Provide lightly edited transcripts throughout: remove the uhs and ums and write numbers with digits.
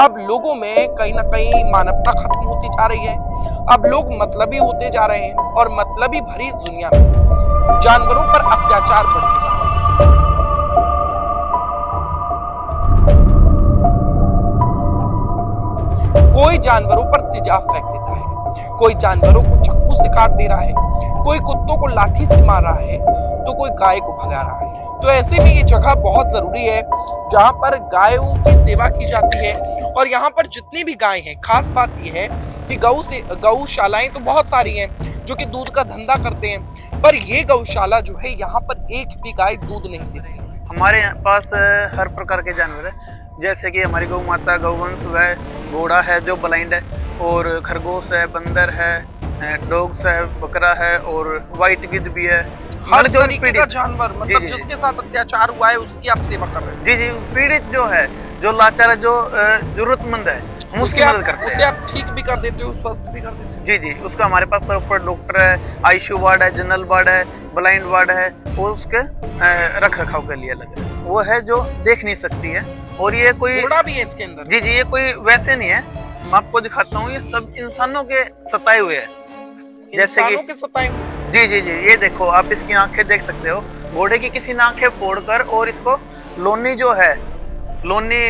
अब लोगों में कहीं ना कहीं मानवता खत्म होती जा रही है। अब लोग मतलबी होते जा रहे हैं और मतलबी भरी इस दुनिया में जानवरों पर अत्याचार बढ़ते जा रहे हैं। कोई जानवरों पर तेजाब फेंक देता है, कोई जानवरों को चाकू से काट दे रहा है, कोई कुत्तों को लाठी से मार रहा है, तो कोई गाय को भगा रहा है। तो ऐसे में ये जगह बहुत जरूरी है जहां पर गायों की सेवा की जाती है। और यहाँ पर जितनी भी गाय हैं, खास बात यह है कि गौशालाएं तो बहुत सारी हैं जो कि दूध का धंधा करते हैं, पर ये गौशाला जो है यहाँ पर एक भी गाय दूध नहीं देती है। हमारे पास हर प्रकार के जानवर है, जैसे कि हमारी गौ माता, गौवंश है, घोड़ा है जो ब्लाइंड है, और खरगोश है, बंदर है, डॉग्स है, बकरा है, और व्हाइट गिद्ध भी है। हर तरीके का जानवर, मतलब जिसके साथ अत्याचार हुआ है उसकी आप सेवा कर रहे हैं। जी जी, पीड़ित जो है, जो लाचार है, जो जरूरतमंद है, हम उसकी मदद करते हैं। उसे आप ठीक भी कर देते हो, स्वस्थ भी कर देते हो। जी जी, उसका हमारे पास प्रॉपर डॉक्टर है, आईसीयू वार्ड है, जनरल वार्ड है, ब्लाइंड वार्ड है, और उसके रख रखाव के लिए अलग है। वो है जो देख नहीं सकती है, और ये कोई घोड़ा भी है इसके अंदर। जी जी, ये कोई वैसे नहीं है, मैं आपको दिखाता हूँ। ये सब इंसानों के सताए हुए है, जैसे कि के सताए हुए। जी जी जी, ये देखो, आप इसकी आंखें देख सकते हो। घोड़े की किसी ने आंखें फोड़कर और इसको लोनी जो है, लोनी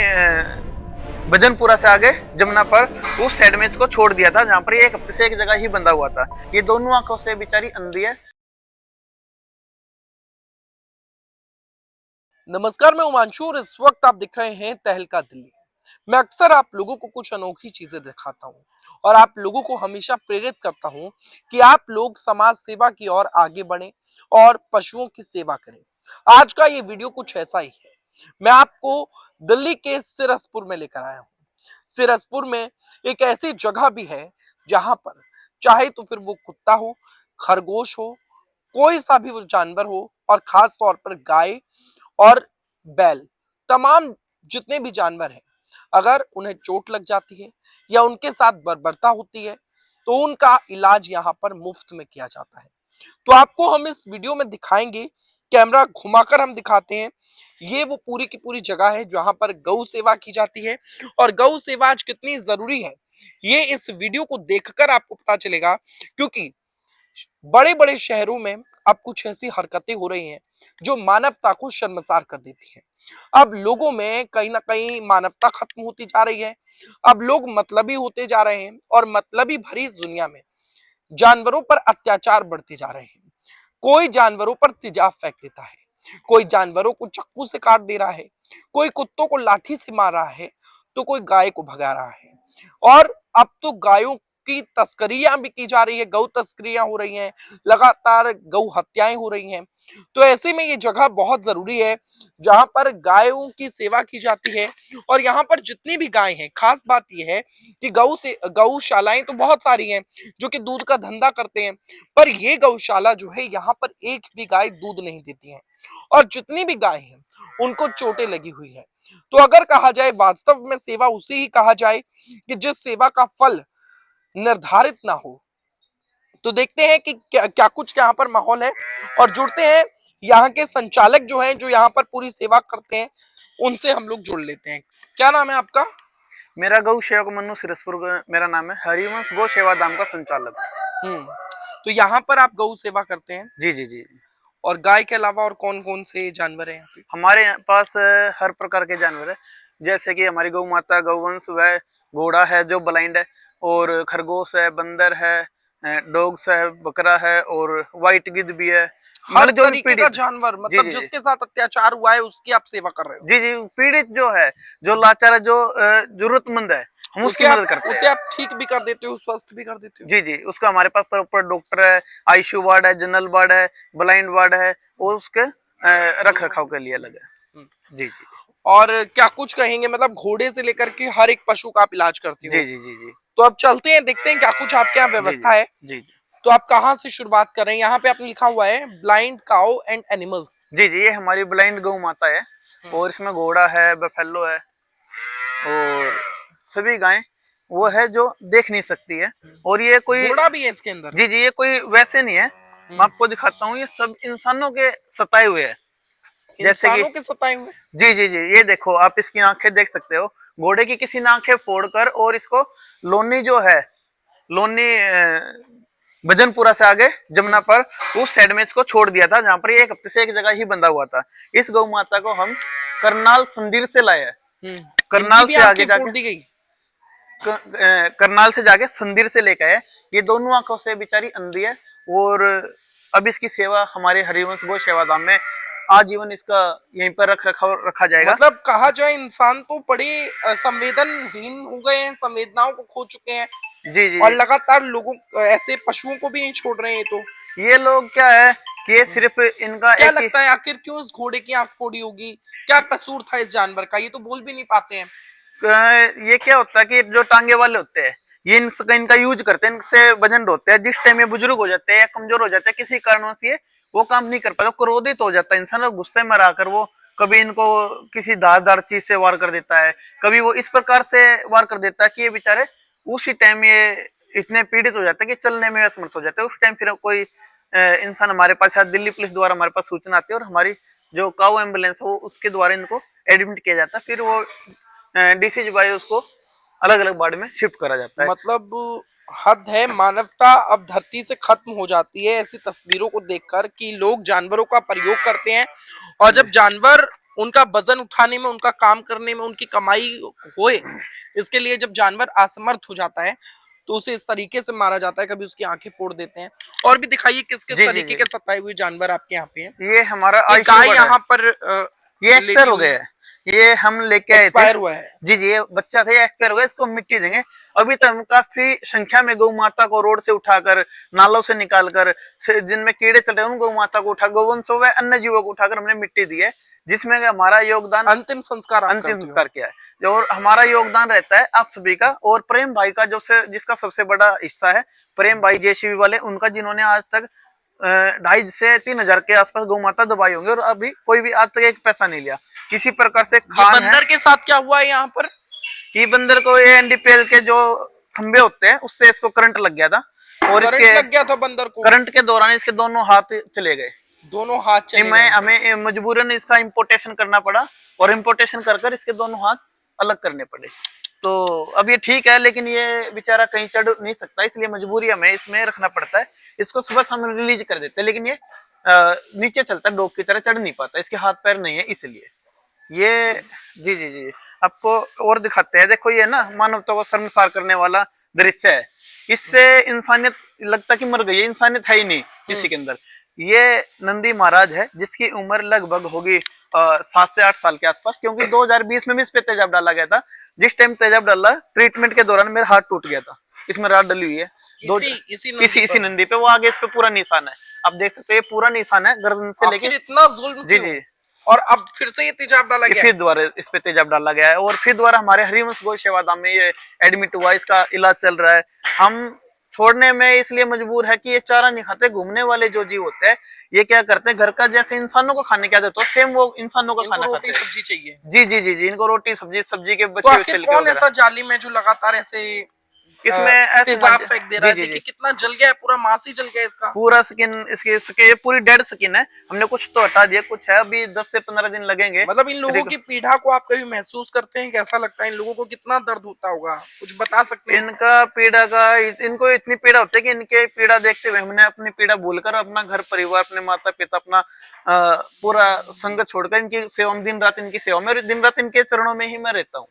भजनपुरा से आगे जमुना पर उस साइड में इसको छोड़ दिया था, जहाँ पर ये एक हफ्ते से एक जगह ही बंधा हुआ था। ये दोनों आंखों से बेचारी अंधी है। नमस्कार, मैं उमांशु और इस वक्त आप दिख रहे हैं तहलका दिल्ली। मैं अक्सर आप लोगों को कुछ अनोखी चीजें दिखाता हूँ और आप लोगों को हमेशा प्रेरित करता हूँ कि आप लोग समाज सेवा की ओर आगे बढ़ें और पशुओं की सेवा करें। आज का ये वीडियो कुछ ऐसा ही है। मैं आपको दिल्ली के सिरसपुर में लेकर आया हूँ। सिरसपुर में एक ऐसी जगह भी है जहां पर चाहे तो फिर वो कुत्ता हो, खरगोश हो, कोई सा भी वो जानवर हो, और खास तौर पर गाय और बैल, तमाम जितने भी जानवर हैं, अगर उन्हें चोट लग जाती है या उनके साथ बर्बरता होती है तो उनका इलाज यहाँ पर मुफ्त में किया जाता है। तो आपको हम इस वीडियो में दिखाएंगे, कैमरा घुमाकर हम दिखाते हैं। ये वो पूरी की पूरी जगह है जहां पर गौ सेवा की जाती है, और गौ सेवा आज कितनी जरूरी है ये इस वीडियो को देखकर आपको पता चलेगा। क्योंकि बड़े बड़े शहरों में अब कुछ ऐसी हरकतें हो रही हैं जो मानवता को शर्मसार कर देती हैं। अब लोगों में कहीं ना कहीं मानवता खत्म होती जा रही है। अब लोग मतलबी होते जा रहे हैं और मतलबी भरी इस दुनिया में जानवरों पर अत्याचार बढ़ते जा रहे हैं। कोई जानवरों पर तेजाब फेंक देता है, कोई जानवरों को चाकू से काट दे रहा है, कोई कुत्तों को लाठी से मार रहा है, तो कोई गाय को भगा रहा है। और अब तो गायों की तस्करियां भी की जा रही है, गौ तस्करियां हो रही हैं, लगातार गौ हत्याएं हो रही हैं। तो ऐसे में ये जगह बहुत जरूरी है जहां पर गायों की सेवा की जाती है। और यहाँ पर जितनी भी गाय हैं, खास बात यह है कि गौशालाएं तो बहुत सारी हैं जो कि दूध का धंधा करते हैं, पर ये गौशाला जो है यहाँ पर एक भी गाय दूध नहीं देती है। और जितनी भी गाय हैं उनको चोटें लगी हुई है। तो अगर कहा जाए वास्तव में सेवा उसे ही कहा जाए कि जिस सेवा का फल निर्धारित ना हो। तो देखते हैं कि क्या क्या कुछ यहाँ पर माहौल है, और जुड़ते हैं यहाँ के संचालक जो हैं, जो यहाँ पर पूरी सेवा करते हैं, उनसे हम लोग जुड़ लेते हैं। क्या नाम है आपका? मेरा गौ सेवक मन्नू सिरसपुर मेरा नाम है। हरिवंश गौ सेवा धाम का संचालक। हम्म। तो यहाँ पर आप गौ सेवा करते हैं? जी जी जी। और गाय के अलावा और कौन कौन से जानवर हैं यहाँ पे? हमारे पास हर प्रकार के जानवर है, जैसे कि हमारी गौ माता, गौवंश है, घोड़ा है जो ब्लाइंड है, और खरगोश है, बंदर है, डॉग्स है, बकरा है, और व्हाइट गिद्ध भी है। हर जो भी तरीके का पीड़ित, जानवर, जी मतलब जी जिसके साथ अत्याचार हुआ है उसकी आप सेवा कर रहे हो। जी जी, पीड़ित जो है, जो लाचार है, जो जरूरतमंद है, हम उसकी मदद करते हैं। उसे आप ठीक भी कर देते हो, स्वस्थ भी कर देते हो। जी जी, उसका हमारे पास प्रॉपर डॉक्टर है, आईसीयू वार्ड है, जनरल वार्ड है, ब्लाइंड वार्ड है, और उसके रख रखाव के लिए अलग है। जी जी और क्या कुछ कहेंगे, मतलब घोड़े से लेकर के हर एक पशु का आप इलाज करती हो? जी जी जी जी तो अब चलते हैं, देखते हैं क्या कुछ आपके यहाँ जी व्यवस्था है। जी जी तो आप कहाँ से शुरुआत कर रहे हैं? यहाँ पे आपने लिखा हुआ है ब्लाइंड काउ एंड एनिमल्स। जी जी, ये हमारी ब्लाइंड गौ माता है, और इसमें घोड़ा है, बफेलो है, और सभी गायें वो है जो देख नहीं सकती है। और ये कोई घोड़ा भी है इसके अंदर। जी जी, ये कोई वैसे नहीं है, मैं आपको दिखाता हूँ। ये सब इंसानों के सताए हुए है, जैसे कि इंसानों के सताए हुए। जी जी जी, ये देखो, आप इसकी आंखें देख सकते हो। घोड़े की किसी ने आंखें फोड़कर और इसको लोनी जो है, लोनी भजनपुरा से आगे जमुना पर उस साइड में इसको छोड़ दिया था, जहां पर ये 1 हफ्ते से एक जगह ही बंधा हुआ था। इस गौ माता को हम करनाल संदीर से लाए हैं। करनाल इनकी भी से आगे आंखें फोड़ जाके दी गई। करनाल से जाके संदीर से लेकर आए। ये दोनों आंखों से बेचारी अंधी है और अब इसकी सेवा हमारे हरिवंश गौ सेवा धाम में आजीवन इसका यहीं पर रखा जाएगा। मतलब कहा जाए इंसान तो बड़े संवेदनहीन हो गए हैं, संवेदनाओं को खो चुके हैं। जी जी और लगातार लोगों ऐसे पशुओं को भी नहीं छोड़ रहे हैं। तो ये लोग क्या है कि ये सिर्फ इनका क्या एक ही लगता है आखिर क्यों इस घोड़े की आंख फोड़ी होगी? क्या कसूर था इस जानवर का? ये तो बोल भी नहीं पाते हैं। ये क्या होता है कि जो टांगे वाले होते हैं ये इनका यूज करते हैं, इनसे वजन ढोते हैं। जिस टाइम ये बुजुर्ग हो जाते हैं या कमजोर हो जाते हैं किसी कारणों से वो काम नहीं कर पाता, क्रोधित हो जाता है इंसान और गुस्से में आकर वो कभी इनको किसी धारदार चीज से वार कर देता है, कभी वो इस प्रकार से वार कर देता है कि ये बेचारे उसी टाइम ये इतने पीड़ित हो जाते हैं कि चलने में असमर्थ हो जाते हैं। उस टाइम फिर कोई इंसान हमारे पास, शायद दिल्ली पुलिस द्वारा हमारे पास सूचना आती है और हमारी जो काऊ एम्बुलेंस है वो उसके द्वारा इनको एडमिट किया जाता है। फिर वो डीसीज बाय उसको अलग अलग वार्ड में शिफ्ट करा जाता है। मतलब हद है, मानवता अब धरती से खत्म हो जाती है ऐसी तस्वीरों को देखकर कि लोग जानवरों का प्रयोग करते हैं और जब जानवर उनका वजन उठाने में, उनका काम करने में, उनकी कमाई होए, इसके लिए जब जानवर असमर्थ हो जाता है तो उसे इस तरीके से मारा जाता है। कभी उसकी आंखें फोड़ देते हैं। और भी दिखाइए किस किस जी जी तरीके जी के सताए हुए जानवर आपके यहाँ पे हैं। ये हमारा एक गाय आइसोबर है। यहाँ पर ये लेटी एक्सपायर हो हुई गया है, है, ये हम लेके आए थे। एक्सपायर हुआ है। जी जी ये बच्चा था, ये एक्सपायर हो गया, इसको मिट्टी देंगे। अभी तक हम काफी संख्या में गौ माता को रोड से उठाकर, नालों से निकालकर, जिनमें कीड़े चल रहे हैं उन गौ माता को उठा, गौवंशों व अन्य जीवों को उठाकर हमने मिट्टी दी है, जिसमें हमारा योगदान अंतिम संस्कार आप अंतिम करते हो। संस्कार किया है। और हमारा योगदान रहता है आप सभी का और प्रेम भाई का, जो से जिसका सबसे बड़ा हिस्सा है प्रेम भाई जेसीबी वाले, उनका, जिन्होंने आज तक 2,500 से 3,000 के आसपास गौ माता दबाई होंगे और अभी कोई भी आज तक एक पैसा नहीं लिया किसी प्रकार से। ये खान है बंदर के साथ क्या हुआ है यहाँ पर? कि बंदर को ये एनडीपीएल के जो खंबे होते हैं उससे इसको करंट लग गया था और करंट इसके लग गया था बंदर को? करंट के दौरान इसके दोनों हाथ चले गए। दोनों हाथ चले मैं गए। हमें मजबूरन इसका इम्पोर्टेशन करना पड़ा और इम्पोर्टेशन कर कर इसके दोनों हाथ अलग करने पड़े। तो अब ये ठीक है, लेकिन ये बेचारा कहीं चढ़ नहीं सकता, इसलिए मजबूरी हमें इसमें रखना पड़ता है। इसको सुबह हम रिलीज कर देते हैं, लेकिन ये नीचे चलता है, डॉग की तरह चढ़ नहीं पाता, इसके हाथ पैर नहीं है इसलिए ये। जी जी जी आपको और दिखाते हैं, देखो ये ना मानवता को शर्मसार करने वाला दृश्य है। इससे इंसानियत लगता कि मर गई है, इंसानियत है ही नहीं किसी के अंदर। ये नंदी महाराज है जिसकी उम्र लगभग होगी 7 से 8 साल के आसपास, क्योंकि 2020 में भी इस पे तेजाब डाला गया था। जिस टाइम तेजाब डाला ट्रीटमेंट के दौरान मेरा हाथ टूट गया था, इसमें राड डली हुई है इसी नंदी पे। वो आगे इस पे पूरा निशान है, आप देख सकते हो, ये पूरा निशान है गर्दन से लेके। इतना जुल्म जी क्यों? जी और अब फिर से ये तेजाब डाला गया? फिर दोबारा इस पे तेजाब डाला गया है और फिर दोबारा हमारे हरिवंश गौ सेवा धाम में ये एडमिट हुआ, इसका इलाज चल रहा है। हम छोड़ने में इसलिए मजबूर है कि ये चारा नहीं खाते। घूमने वाले जो जीव होते हैं ये क्या करते हैं, घर का जैसे इंसानों को खाने क्या देते हो सेम वो इंसानों का खाना खाते हैं। सब्जी चाहिए। जी जी जी जी इनको रोटी सब्जी, सब्जी के तो बचे हुए आखिर छिलके कौन वगैरह। ऐसा जालिम है जो लगातार ऐसे इसमें तेजाब फेंक दे रहा है? जी जी देखिए जी कितना जल गया है, पूरा मांस ही जल गया है इसका। पूरा स्किन इसकी पूरी डेड स्किन है। हमने कुछ तो हटा दिया, कुछ है अभी 10 से 15 दिन लगेंगे। मतलब इन लोगों की पीड़ा को आप कभी महसूस करते हैं? कैसा लगता है? इन लोगों को कितना दर्द होता होगा, कुछ बता सकते हैं? इनका पीड़ा का, इनको इतनी पीड़ा होती है कि इनके पीड़ा देखते हुए हमने अपनी पीड़ा भूलकर अपना घर परिवार, अपने माता पिता, अपना पूरा संग छोड़कर इनकी सेवा में, दिन रात इनकी सेवा में और दिन रात इनके चरणों में ही मैं रहता हूँ।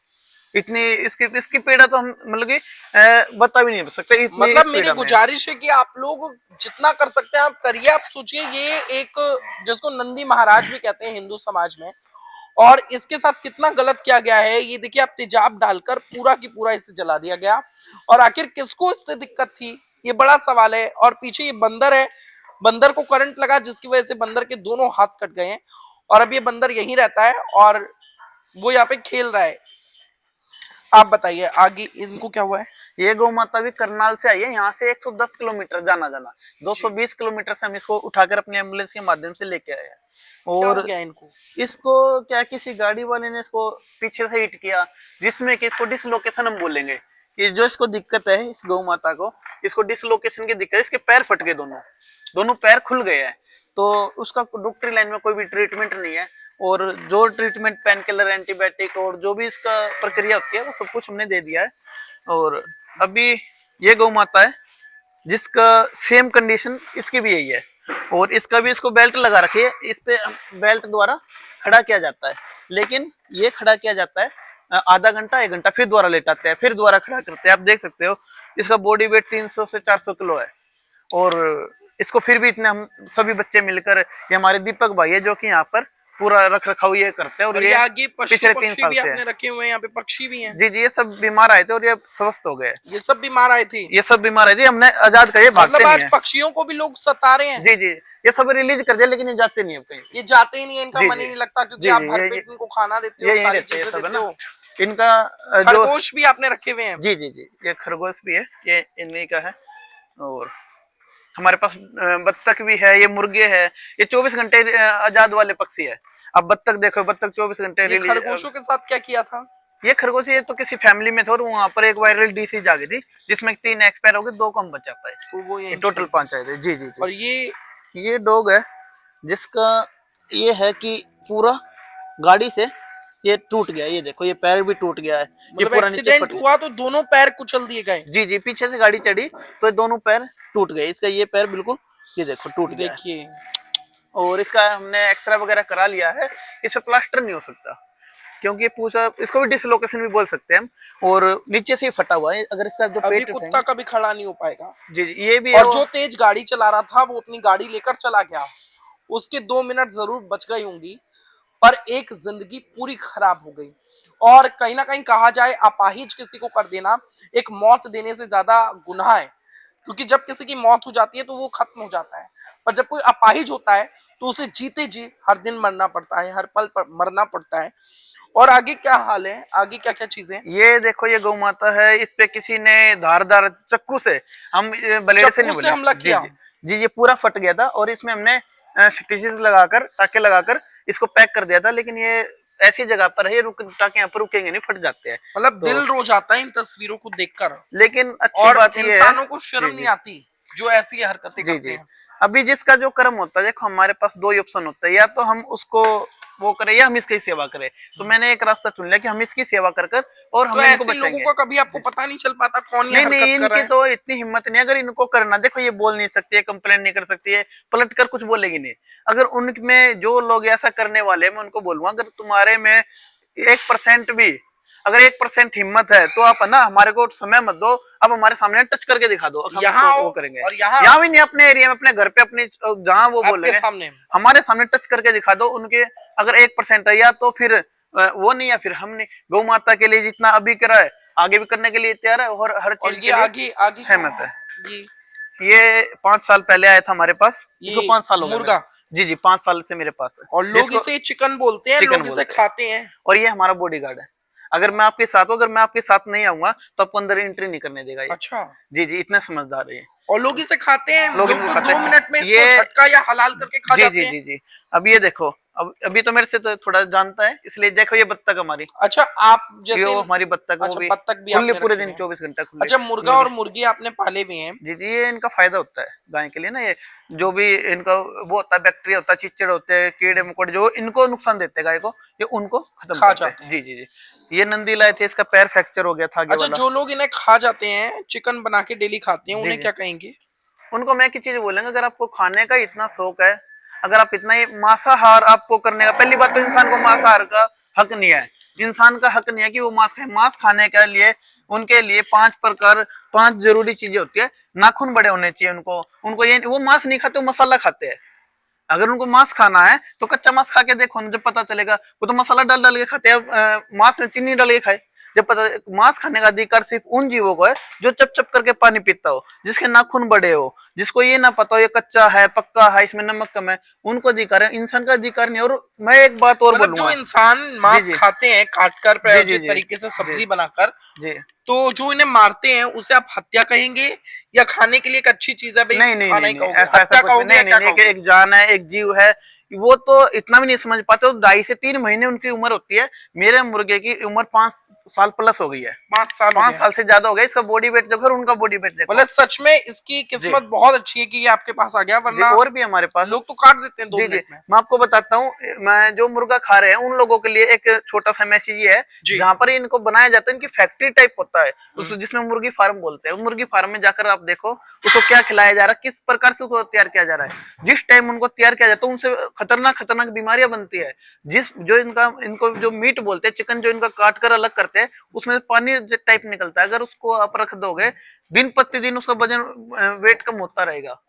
इतनी इसकी पीड़ा तो हम मतलब कि बता भी नहीं सकते। मतलब मेरी गुजारिश है कि आप लोग जितना कर सकते हैं आप करिए। आप सोचिए, ये एक, जिसको नंदी महाराज भी कहते हैं हिंदू समाज में, और इसके साथ कितना गलत किया गया है। ये देखिए, आप तेजाब डालकर पूरा की पूरा इसे जला दिया गया। और आखिर किसको इससे दिक्कत थी, ये बड़ा सवाल है। और पीछे ये बंदर है, बंदर को करंट लगा जिसकी वजह से बंदर के दोनों हाथ कट गए हैं। और अब ये बंदर यहीं रहता है और वो यहाँ पे खेल रहा है। आप बताइए आगे इनको क्या हुआ है? ये गौ माता भी करनाल से आई है, यहाँ से 110 किलोमीटर जाना 220 किलोमीटर से हम इसको उठाकर अपने एम्बुलेंस के माध्यम से लेके आए हैं। और क्या इनको इसको क्या, किसी गाड़ी वाले ने इसको पीछे से हिट किया, जिसमें कि इसको डिसलोकेशन हम बोलेंगे। कि जो इसको दिक्कत है, इस गौ माता को, इसको डिसलोकेशन की दिक्कत है। इसके पैर फट गए, दोनों पैर खुल गए हैं। तो उसका डॉक्टरी लाइन में कोई भी ट्रीटमेंट नहीं है। और जो ट्रीटमेंट पेन किलर, एंटीबायोटिक और जो भी इसका प्रक्रिया होती है वो सब कुछ हमने दे दिया है। और अभी ये गौ माता है जिसका सेम कंडीशन इसकी भी यही है, और इसका भी इसको बेल्ट लगा रखी है, इस पे बेल्ट द्वारा खड़ा किया जाता है। लेकिन ये खड़ा किया जाता है आधा घंटा 1 घंटा, फिर दोबारा लेटाते हैं, फिर दोबारा खड़ा करते हैं। आप देख सकते हो इसका बॉडी वेट 300 से 400 किलो है। और इसको फिर भी इतने हम सभी बच्चे मिलकर, ये हमारे दीपक भाई है जो कि यहाँ पर पूरा रख रखाव ये करते हैं। और ये आगे पिछले 3 पक्षी साल भी से आपने रखे हुए हैं, यहाँ पे पक्षी भी हैं। जी जी, ये सब बीमार आए थे और ये स्वस्थ हो गए। ये सब बीमार आए थे, ये सब बीमार है जी, हमने आजाद कर, ये भागते मतलब नहीं आज है। पक्षियों को भी लोग सता रहे हैं। जी जी, ये सब रिलीज कर दिया लेकिन ये जाते नहीं है कहीं। ये जाते ही नहीं है, इनका जी, मन जी। ही नहीं लगता, क्योंकि जी, आप जी, भरपेट इनको खाना देते ये हो, यहीं सारी रहते हैं चीजें सब, है देते ना। हो। इनका जो खरगोश भी आपने रखे हुए हैं। जी जी जी, ये खरगोश भी है, ये इन्हीं का है। और हमारे पास बत्तख भी है, ये मुर्गे है, ये 24 घंटे आजाद वाले पक्षी है। अब बत्तख देखो, बत्तख 24 घंटे ये रिलीज। खरगोशों के साथ क्या किया था? ये खरगोश ये तो किसी फैमिली में थे और वहां पर एक वायरल डिसीज आ गई थी जिसमें 3 एक्सपायर हो गए, 2 कम बचा पाए, तो वो यहीं टोटल छोड़ 5 आए थे। जी जी और जी, ये डॉग है जिसका ये है कि पूरा गाड़ी से ये टूट गया। ये देखो, ये पैर भी टूट गया है, ये मतलब पूरा नीचे एक्सीडेंट फट हुआ तो दोनों पैर कुचल दिए गए। जी जी, पीछे से गाड़ी चढ़ी तो ये दोनों पैर टूट गए। इसका ये पैर बिल्कुल, ये देखो टूट गया है। देखिए, और इसका हमने एक्सरे वगैरह करा लिया है, इस पे प्लास्टर नहीं हो सकता क्योंकि ये पूरा, इसको भी डिसलोकेशन भी बोल सकते हैं हम। और नीचे से ही फटा हुआ है, अगर इसका जो अभी पेट कुत्ता उठाएंगे। कभी खड़ा नहीं हो पाएगा। जी जी, ये भी है। और जो तेज गाड़ी चला रहा था वो अपनी गाड़ी लेकर चला गया, उसके 2 मिनट जरूर बच गई होंगी, पर एक जिंदगी पूरी खराब हो गई। और कहीं ना कहीं कहा जाए, अपाहिज किसी को कर देना एक मौत देने से ज्यादा गुनाह है, क्योंकि जब किसी की मौत हो जाती है तो वो खत्म हो जाता है, पर जब कोई अपाहिज होता है तो उसे जीते जी हर दिन मरना पड़ता है, हर पल पर मरना पड़ता है। और आगे क्या हाल है, आगे क्या क्या चीजें? ये देखो, ये गौ माता है, इस पे किसी ने धारदार चक्कू से, हम ब्लेड से नहीं बोले, हमला जी किया। जी जी, ये पूरा फट गया था और इसमें हमने स्टिचेस लगाकर, टाके लगाकर इसको पैक कर दिया था। लेकिन ये ऐसी जगह पर है, रुक टाके यहाँ पर रुकेंगे नहीं, फट जाते हैं। मतलब तो दिल रो जाता है इन तस्वीरों को देखकर। लेकिन अच्छी और बात ये है, इंसानों को शर्म जी नहीं जी आती जो ऐसी हरकतें जी करते जी, हैं। अभी जिसका जो कर्म होता है, देखो हमारे पास 2 ही ऑप्शन होता है, या तो हम उसको वो करें या हम इसकी सेवा करें। तो मैंने एक रास्ता चुन लिया कि हम इसकी सेवा कर कर और तो हम इनको ऐसे लोगों बचाएंगे। का कभी आपको पता नहीं चल पाता कौन ये नहीं नहीं, हरकत कर रहा इनकी है? तो इतनी हिम्मत नहीं, अगर इनको करना, देखो ये बोल नहीं सकती है, कंप्लेन नहीं कर सकती है, पलट कर कुछ बोलेगी नहीं। अगर उनमें जो लोग ऐसा करने वाले हैं, मैं उनको बोलूंगा अगर तुम्हारे में 1% भी, अगर 1% हिम्मत है तो आप है ना, हमारे को समय मत दो, आप हमारे सामने टच करके दिखा दो, हम यहाँ वो करेंगे। और यहाँ भी नहीं, अपने एरिया में, अपने घर पे, अपनी जहाँ वो बोलेंगे सामने, हमारे सामने टच करके दिखा दो। उनके अगर 1% है, या तो फिर वो नहीं, या फिर हम नहीं। गौ माता के लिए जितना अभी करा है, आगे भी करने के लिए तैयार है और हर चीज के लिए आगे आगे सहमत है। ये 5 साल पहले आया था हमारे पास, इसको 5 साल हो गए मुर्गा। जी जी, 5 साल से मेरे पास है। और लोग इसे चिकन बोलते हैं, लोग इसे खाते हैं। और ये हमारा बॉडीगार्ड है। अगर मैं आपके साथ हूँ, अगर मैं आपके साथ नहीं आऊंगा तो आपको अंदर एंट्री नहीं करने देगा ये। अच्छा। जी जी, इतने समझदार है ये। और लोग इसे खाते हैं, लोग इनको तो खाते 2 हैं। मिनट में इसको ये झटका या हलाल करके खा जी जाते जी हैं। जी जी, अब ये देखो, अब अभी तो मेरे से तो थोड़ा जानता है, इसलिए देखो ये बत्तख हमारी। अच्छा, आप जैसे ये हमारी बत्तख, अच्छा, वो भी बत्तख भी खुले आपने पूरे रखे दिन हैं। 24 घंटा खुले। अच्छा, मुर्गा और मुर्गी आपने पाले भी हैं? जी जी, ये इनका फायदा होता है गाय के लिए ना, ये जो भी इनका वो होता है, बैक्टीरिया होता है, चिचड़ होते हैं, कीड़े मकोड़े जो इनको नुकसान देते हैं गाय को, ये उनको खत्म खा करते जाते हैं। हैं। जी जी जी, ये नंदी लाए थे, इसका पैर फ्रैक्चर हो गया था आगे अच्छा, वाला। जो लोग इन्हें खा जाते हैं, चिकन बना के डेली खाते हैं, जी उन्हें जी, क्या कहेंगे? उनको मैं एक चीज बोलेंगे, अगर आपको खाने का इतना शौक है, अगर आप इतना ही मांसाहार आपको करने का, पहली बात तो इंसान को मांसाहार का हक नहीं है। इंसान का हक नहीं है कि वो मांस खाए। मांस खाने के लिए उनके लिए 5 जरूरी चीजें होती है। नाखून बड़े होने चाहिए उनको, उनको ये, वो मांस नहीं खाते, वो मसाला खाते हैं। अगर उनको मांस खाना है तो कच्चा मांस खा के देखो, जब पता चलेगा। वो तो मसाला डाल डाल के खाते हैं, मांस में चीनी डाल के खाए। जब पता, मांस खाने का अधिकार सिर्फ उन जीवों को है जो चप चप करके पानी पीता हो, जिसके नाखून बड़े हो, जिसको ये ना पता हो ये कच्चा है, पक्का है, इसमें नमक कम है, उनको अधिकार है। इंसान का अधिकार नहीं। और मैं एक बात और मतलब जो बोलूंगा, इंसान मांस खाते हैं काटकर, प्रायोजित तरीके से सब्जी बनाकर, जी, तो जो इन्हें मारते हैं उसे आप हत्या कहेंगे या खाने के लिए एक अच्छी चीज है भाई? नहीं नहीं खाना ही नहीं, कहोगे? ऐसा हत्या कुछ कहोगे या नहीं क्या नहीं, कहोगे? एक जान है, एक जीव है, वो तो इतना भी नहीं समझ पाते। तो 2.5 से 3 महीने उनकी उम्र होती है। मेरे मुर्गे की उम्र साल प्लस हो गई है, 5 साल हो 5 गए। साल से ज्यादा हो गया। इसका बॉडी वेट देखो और उनका बॉडी वेट देखो। मतलब सच में इसकी किस्मत बहुत अच्छी है कि ये आपके पास आ गया, जी, वरना और भी हमारे पास लोग तो काट देते हैं 2 जी जी मिनट में। मैं आपको बताता हूँ। मैं जो मुर्गा खा रहे हैं उन लोगों के लिए एक छोटा सा मैसेज ये है, जी। जहाँ पर इनको बनाया जाता है, इनकी फैक्ट्री टाइप होता है उस, हम्म। जिसमें मुर्गी फार्म बोलते हैं। मुर्गी फार्म में जाकर आप देखो उसको क्या खिलाया जा रहा है, किस प्रकार से उसको तैयार किया जा रहा है। जिस टाइम उनको तैयार किया जाता है उनसे खतरनाक खतरनाक बीमारियां बनती है। जिस जो इनको जो मीट बोलते हैं, चिकन जो इनका काट कर अलग करते हैं, उसमें पानी टाइप निकलता है। अगर उसको आप रख दोगे दिन प्रतिदिन उसका वजन वेट कम होता रहेगा। और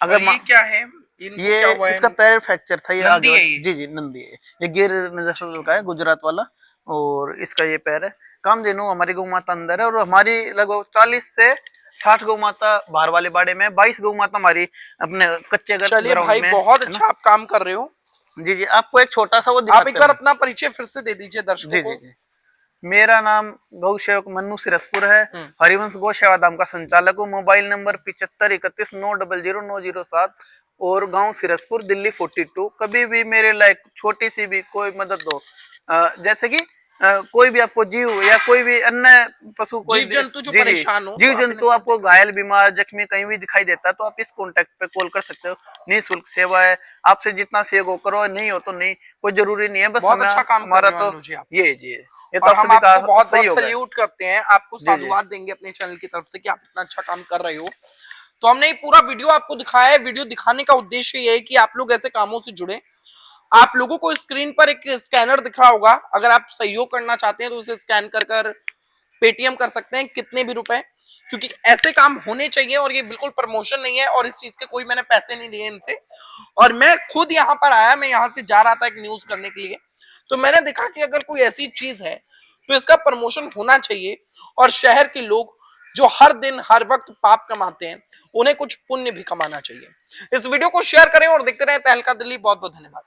अगर ये क्या है, इनको ये क्या हुआ है? इसका पैर फ्रैक्चर था, ये नंदी आगे है ये? जी जी नंदी है। ये गिर नस्ल का है, गुजरात वाला। और इसका ये पैर है। कामधेनु हमारी गौ माता अंदर है, और हमारी लगभग 40 से 60 गौ माता बाहर वाले बाड़े में, 22 गौ माता हमारी अपने कच्चे चलिए ग्राउंड भाई, में बहुत है ना। अच्छा आप काम कर रहे हो। जी जी आपको एक छोटा सा वो आप दिखाते एक बार हैं। अपना परिचय फिर से दे दीजिए दर्शकों जी को। जी जी मेरा नाम गौ सेवक मन्नू सिरसपुर है। हरिवंश गौ सेवा धाम का संचालक हूँ। मोबाइल नंबर 7531900907 और गांव सिरसपुर, दिल्ली 42। कभी भी मेरे लायक छोटी सी भी कोई मदद हो, जैसे कि कोई भी आपको जीव या कोई भी अन्य पशु, कोई जीव जंतु जो जी जी परेशान हो तो जीव आप इन्हें जंतु आपको घायल, बीमार, जख्मी कहीं भी दिखाई देता है तो आप इस कॉन्टेक्ट पे कॉल कर सकते हो। निःशुल्क सेवा है, आपसे जितना सहयोग हो करो, नहीं हो तो नहीं, कोई जरूरी नहीं है। बस बहुत हमें अच्छा काम कर हमारा रहे हो तो अनु जी आप। ये तो और आप हम सभी का आपको बहुत बहुत सहयोग है। सल्यूट करते हैं, आपको जी जी साधुवाद देंगे अपने चैनल की तरफ से कि आप इतना अच्छा काम कर रहे हो। तो हमने ये पूरा वीडियो आपको दिखाया है। वीडियो दिखाने का उद्देश्य ये है कि आप लोग ऐसे कामों से जुड़े। आप लोगों को स्क्रीन पर एक स्कैनर दिख रहा होगा, अगर आप सहयोग करना चाहते हैं तो उसे स्कैन कर कर पेटीएम कर सकते हैं, कितने भी रुपए, क्योंकि ऐसे काम होने चाहिए। और ये बिल्कुल प्रमोशन नहीं है, और इस चीज के कोई मैंने पैसे नहीं लिए इनसे। और मैं खुद यहाँ पर आया, मैं यहाँ से जा रहा था एक न्यूज करने के लिए, तो मैंने देखा कि अगर कोई ऐसी चीज है तो इसका प्रमोशन होना चाहिए। और शहर के लोग जो हर दिन हर वक्त पाप कमाते हैं, उन्हें कुछ पुण्य भी कमाना चाहिए। इस वीडियो को शेयर करें और देखते रहे तहलका दिल्ली। बहुत बहुत धन्यवाद।